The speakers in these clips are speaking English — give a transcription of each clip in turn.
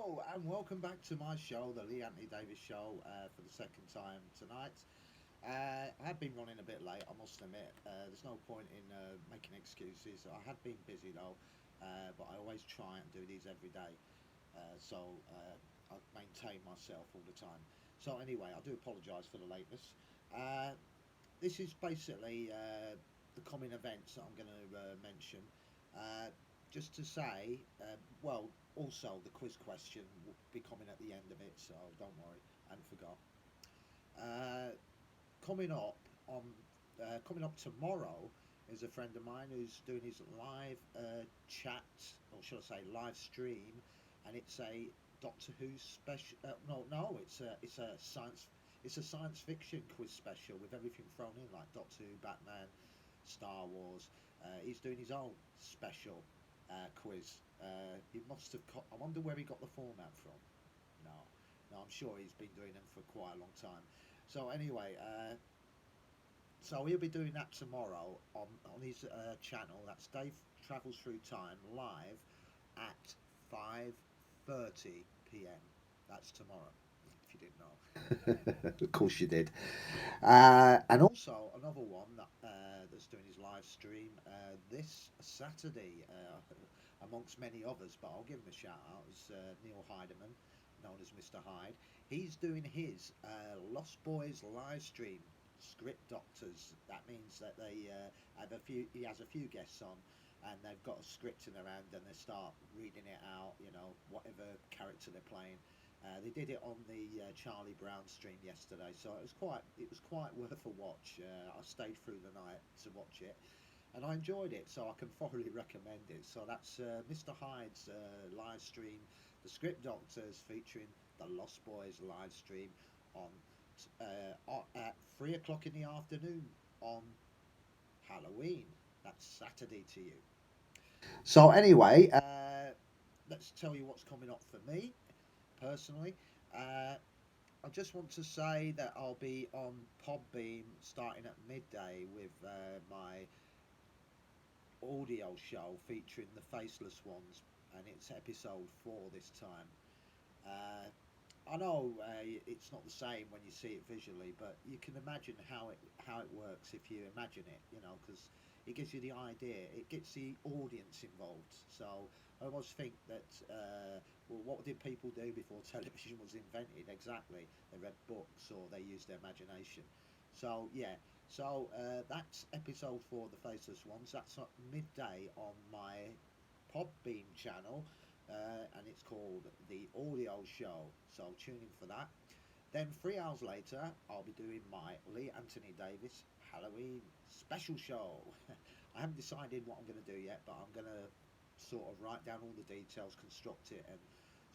Hello and welcome back to my show, the Lee Anthony Davis Show, for the second time tonight. I have been running a bit late, I must admit. There's no point in making excuses. I have been busy though, but I always try and do these every day. I maintain myself all the time. So anyway, I do apologise for the lateness. Uh, this is basically the common events that I'm going to mention. Uh, just to say, also the quiz question will be coming at the end of it, so don't worry, I haven't forgot. Uh, coming up on Coming up tomorrow is a friend of mine who's doing his live chat, or should I say, live stream, and it's a Doctor Who special. No, it's a science fiction quiz special with everything thrown in, like Doctor Who, Batman, Star Wars. He's doing his own special quiz. He must have. I wonder where he got the format from. No, no, I'm sure he's been doing them for quite a long time. So anyway, so he'll be doing that tomorrow on his channel. That's Dave Travels Through Time live at 5:30 p.m. That's tomorrow. If you didn't know, of course you did. And also another one that's doing his live stream this Saturday, amongst many others. But I'll give him a shout out. Is Neil Heidemann, known as Mr. Hyde. He's doing his Lost Boys live stream. Script doctors. That means that they have a few. He has a few guests on, and they've got a script in their hand, and they start reading it out. You know, whatever character they're playing. They did it on the Charlie Brown stream yesterday, so it was quite worth a watch. I stayed through the night to watch it, and I enjoyed it, so I can thoroughly recommend it. So that's Mr. Hyde's live stream, the Script Doctors featuring the Lost Boys live stream on at 3 o'clock in the afternoon on Halloween. That's Saturday to you. So anyway, let's tell you what's coming up for me personally. Uh, I just want to say that I'll be on Podbeam starting at midday with my audio show featuring the Faceless Ones, and it's episode 4 this time. Uh, I know it's not the same when you see it visually, but you can imagine how it works if you imagine it. You know, because it gives you the idea. It gets the audience involved. So I almost think that well, what did people do before television was invented? Exactly, they read books or they used their imagination. So yeah. So that's episode 4 of the Faceless Ones. That's at midday on my Podbean channel, and it's called The Audio Show. So tune in for that. Then 3 hours later, I'll be doing my Lee Anthony Davis Halloween special show. I haven't decided what I'm going to do yet, but I'm going to sort of write down all the details, construct it, and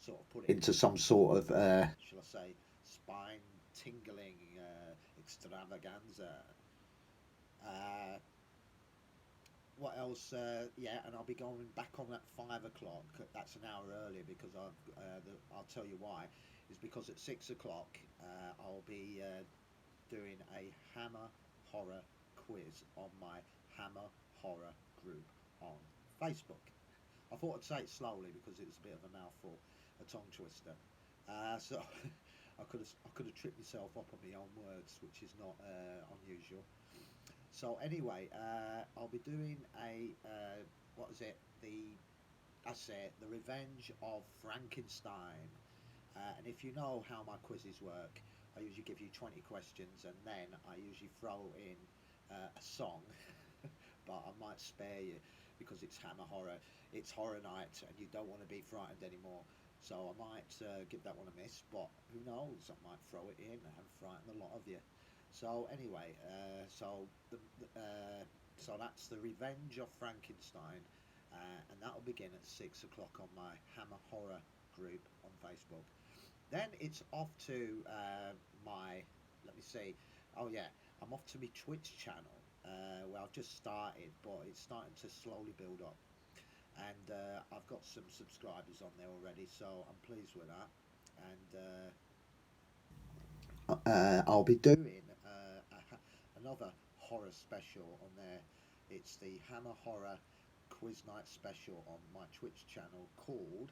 sort of put it into some sort of, shall I say, spine tingling extravaganza. Uh, what else? Yeah, and I'll be going back on at 5 o'clock. That's an hour earlier because I'll tell you why. Is because at 6 o'clock I'll be doing a Hammer Horror quiz on my Hammer Horror group on Facebook. I thought I'd say it slowly because it was a bit of a mouthful, a tongue twister. So I could have tripped myself up on my own words, which is not unusual. So anyway, I'll be doing a what is it? That's it. The Revenge of Frankenstein. And if you know how my quizzes work, I usually give you 20 questions, and then I usually throw in a song, but I might spare you because it's Hammer Horror. It's horror night, and you don't want to be frightened anymore. So I might give that one a miss, but who knows? I might throw it in and frighten a lot of you. So anyway, so that's the Revenge of Frankenstein, and that'll begin at 6 o'clock on my Hammer Horror group on Facebook. Then it's off to my, let me see, oh yeah, I'm off to my Twitch channel where I've just started, but it's starting to slowly build up. And I've got some subscribers on there already, so I'm pleased with that. And I'll be doing another horror special on there. It's the Hammer Horror Quiz Night special on my Twitch channel called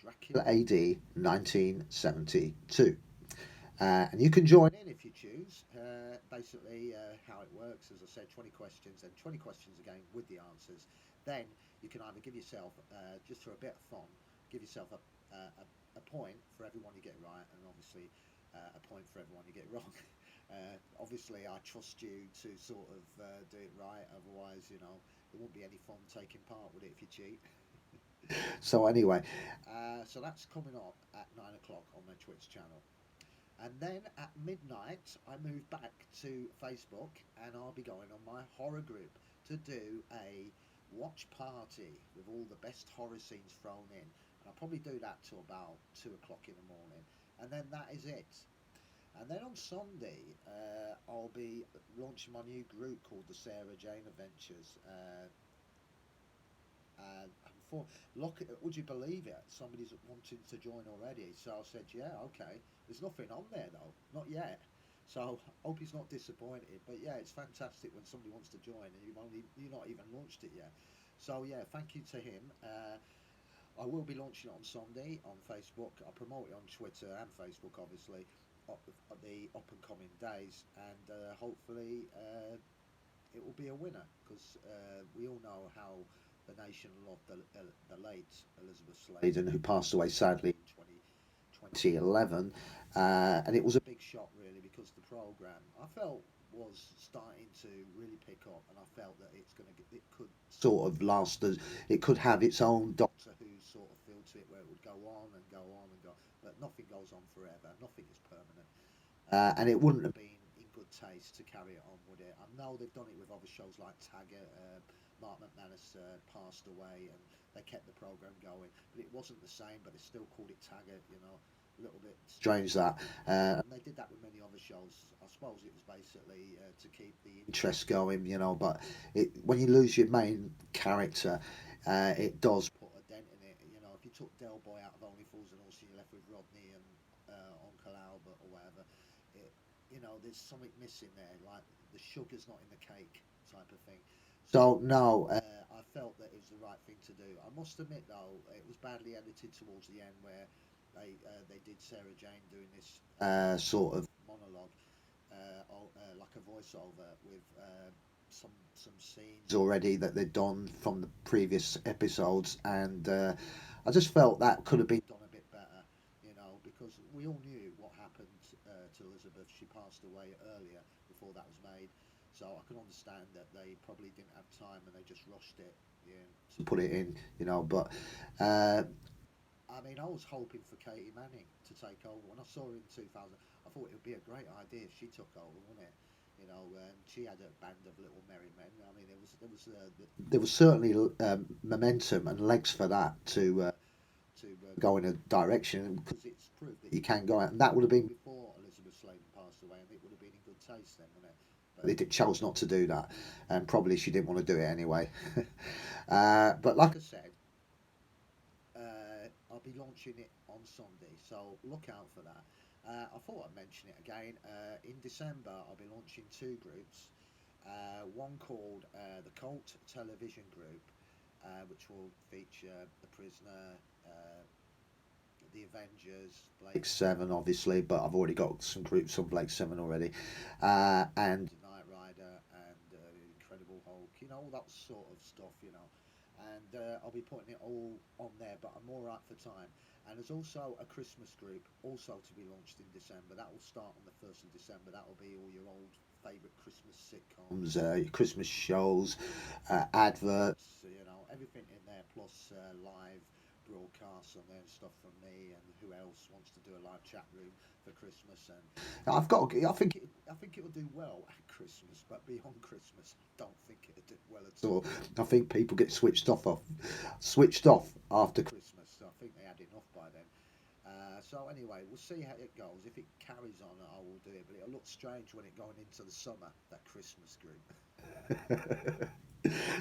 Dracula AD 1972. And you can join in if you choose. Basically, how it works, as I said, 20 questions and 20 questions again with the answers. Then you can either give yourself, just for a bit of fun, give yourself a point for everyone you get right, and obviously a point for everyone you get wrong. Obviously, I trust you to sort of do it right. Otherwise, there won't be any fun taking part with it if you cheat. So anyway, so that's coming up at 9 o'clock on my Twitch channel. And then at midnight, I move back to Facebook and I'll be going on my horror group to do a watch party with all the best horror scenes thrown in. And I'll probably do that till about 2 o'clock in the morning. And then that is it. And then on Sunday, I'll be launching my new group called the Sarah Jane Adventures. And for look, would you believe it? Somebody's wanting to join already. So I said, yeah, okay. There's nothing on there though, not yet. So hope he's not disappointed. But yeah, it's fantastic when somebody wants to join and you've not even launched it yet. So yeah, thank you to him. I will be launching it on Sunday on Facebook. I promote it on Twitter and Facebook, obviously, the up and coming days, and hopefully it will be a winner because we all know how the nation loved the late Elizabeth Sladen, who passed away sadly in 2011. And it was a big shock, really, because the programme I felt was starting to really pick up, and I felt that it could sort of last as it could have its own Doctor Who sort of feel to it, where it would go on and go on and go, but nothing goes on forever. Nothing is permanent. And it wouldn't have been in good taste to carry it on, would it? I know they've done it with other shows like Taggart. Mark McManus passed away, and they kept the program going, but it wasn't the same. But they still called it Taggart, a little bit strange that. And they did that with many other shows. I suppose it was basically to keep the interest going, But when you lose your main character, it does put a dent in it. If you took Del Boy out of Only Fools and Horses, you're left with Rodney and Uncle Albert or whatever. It, there's something missing there, like the sugar's not in the cake type of thing. So no, I felt that it was the right thing to do. I must admit though, it was badly edited towards the end where they did Sarah Jane doing this sort of monologue, like a voiceover with some scenes already that they'd done from the previous episodes, and I just felt that could have been done a bit better, because we all knew what happened to Elizabeth. She passed away earlier before that was made. So I can understand that they probably didn't have time and they just rushed it, to put it in, But I mean, I was hoping for Katie Manning to take over. When I saw her in 2000, I thought it would be a great idea if she took over, wouldn't it? She had a band of little merry men. I mean, there was certainly momentum and legs for that to go in a direction, because it's proved that you can go out, and that would have been before Elizabeth Sladen passed away, and it would have been in good taste then, wouldn't it? But they chose not to do that, and probably she didn't want to do it anyway. But like I said, I'll be launching it on Sunday, so look out for that. I thought I'd mention it again. In December, I'll be launching two groups. One called the Cult Television Group, which will feature The Prisoner, the Avengers, Blake Seven, obviously, but I've already got some groups on Blake Seven already, and Knight Rider and Incredible Hulk, all that sort of stuff, And I'll be putting it all on there, but I'm all right for time. And there's also a Christmas group, also to be launched in December. That will start on the 1st of December. That will be all your old favourite Christmas sitcoms, your Christmas shows, adverts, everything in there, plus live broadcasts on there and stuff from me, and who else wants to do a live chat room for Christmas. And I think it'll do well at Christmas, but beyond Christmas, I don't think it'll do well at all. I think people get switched off after Christmas. So I think they had enough by then. So anyway, we'll see how it goes. If it carries on, I will do it. But it'll look strange when it going into the summer, that Christmas group.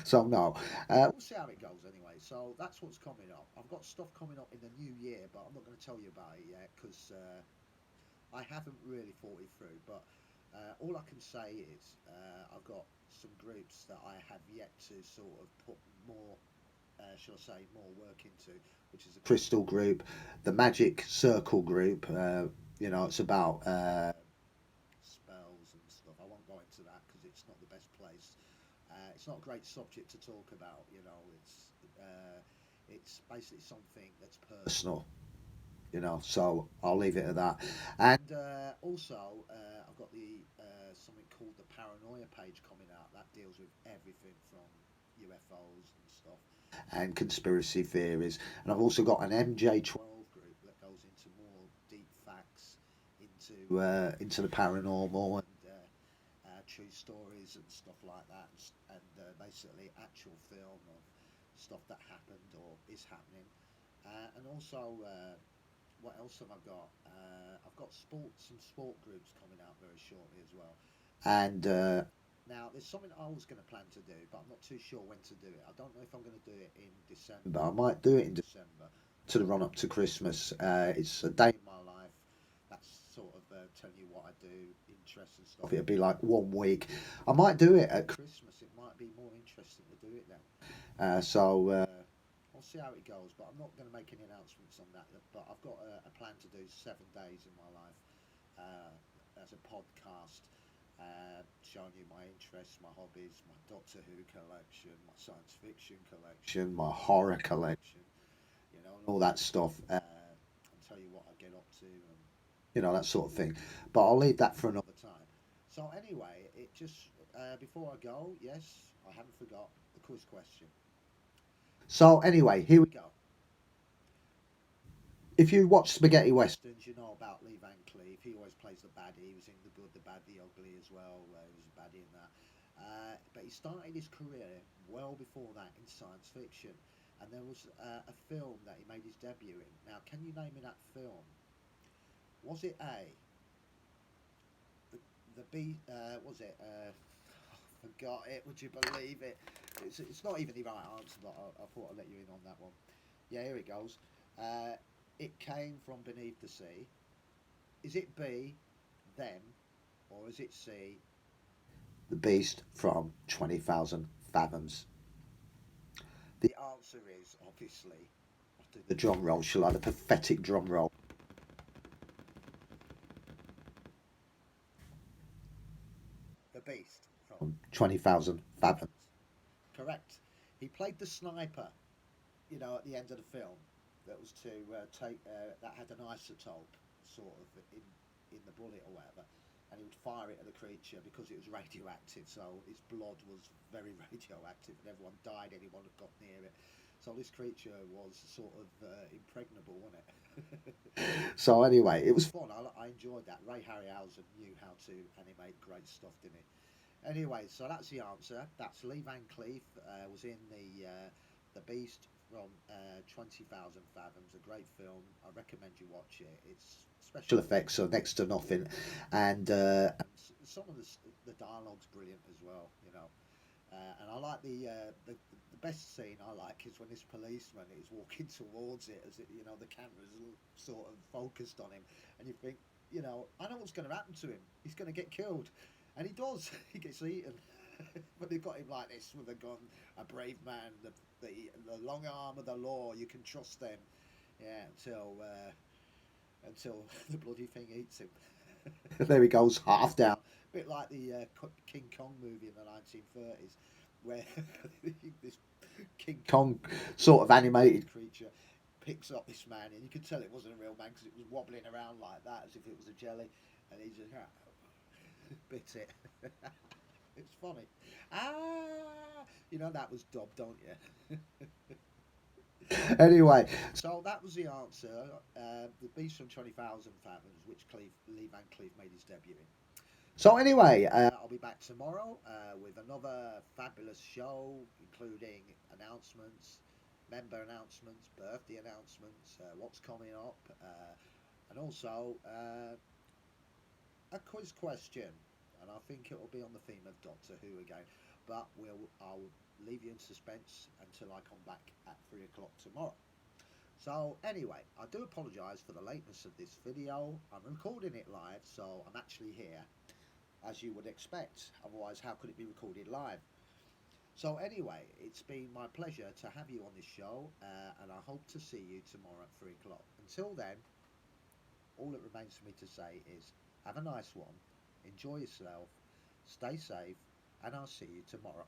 So no, we'll see how it goes anyway. So that's what's coming up. I've got stuff coming up in the new year, but I'm not going to tell you about it yet because I haven't really thought it through. But all I can say is I've got some groups that I have yet to sort of put more shall I say, more work into, which is the Crystal Group, the Magic Circle Group. You know, it's about spells and stuff. I won't go into that because it's not the best place. It's not a great subject to talk about. You know, it's basically something that's personal. You know, so I'll leave it at that. And also, I've got the something called the Paranoia page coming out that deals with everything from UFOs and stuff and conspiracy theories. And I've also got an MJ12 group that goes into more deep facts into the paranormal and true stories and stuff like that, and basically actual film of stuff that happened or is happening. And also, what else have I got? I've got some sport groups coming out very shortly as well. And now there's something I was going to plan to do, but I'm not too sure when to do it. I don't know if I'm going to do it in December. I might do it in December to the run up to Christmas. It's a day in my life. That's sort of telling you what I do, interests and stuff. It'll be like 1 week. I might do it at Christmas. It might be more interesting to do it then. So I'll see how it goes, but I'm not going to make any announcements on that. But I've got a plan to do 7 days in my life as a podcast, showing you my interests, my hobbies, my Doctor Who collection, my science fiction collection, my horror collection, you know, and all that stuff, and tell you what I get up to, and you know, that sort of thing. But I'll leave that for another time. So anyway, it just before I go, yes, I haven't forgot the quiz question. So anyway, here we go. If you watch spaghetti westerns, you know about Lee Van Cleef. He always plays the baddie. He was in The Good, the Bad, the Ugly as well, where he was a baddie in that. But he started his career well before that in science fiction, and there was a film that he made his debut in. Now, can you name me that film? Was it A? The B? Was it? I forgot it. Would you believe it? It's not even the right answer, but I thought I'd let you in on that one. Yeah, here it goes. It came from beneath the sea. Is it B, them, or is it C, the beast from 20,000 fathoms? The answer is obviously, I'll do the drum roll, shall I? The pathetic drum roll. The beast from 20,000 fathoms. Correct. He played the sniper, you know, at the end of the film. That was to take that had an isotope sort of in the bullet or whatever, and he would fire it at the creature because it was radioactive. So his blood was very radioactive, and everyone died. Anyone that got near it. So this creature was sort of impregnable, wasn't it? So anyway, it was fun. I enjoyed that. Ray Harryhausen knew how to animate great stuff, didn't he? Anyway, so that's the answer. That's Lee Van Cleef. Was in the Beast from 20,000 Fathoms. A great film. I recommend you watch it. It's special effects are next to nothing, and some of the dialogue's brilliant as well. You know. And I like the best scene I like is when this policeman is walking towards it, as it, you know, the camera's sort of focused on him, and you think, you know, I know what's going to happen to him. He's going to get killed, and he does. He gets eaten. But they've got him like this with a gun, a brave man, the long arm of the law. You can trust them, yeah, until the bloody thing eats him. There he goes, half down. A bit like the King Kong movie in the 1930s, where this King Kong sort of animated creature picks up this man, and you could tell it wasn't a real man because it was wobbling around like that as if it was a jelly, and he just bit it. It's funny. You know that was dubbed, don't you? Anyway, so that was the answer. The Beast from 20,000 Fathoms, which Lee Van Cleef made his debut in. So anyway, I'll be back tomorrow with another fabulous show, including announcements, member announcements, birthday announcements, what's coming up, and also a quiz question. And I think it will be on the theme of Doctor Who again. But I'll leave you in suspense until I come back at 3 o'clock tomorrow. So anyway, I do apologise for the lateness of this video. I'm recording it live, so I'm actually here, as you would expect. Otherwise, how could it be recorded live? So anyway, it's been my pleasure to have you on this show, and I hope to see you tomorrow at 3 o'clock. Until then, all that remains for me to say is have a nice one, enjoy yourself, stay safe, and I'll see you tomorrow.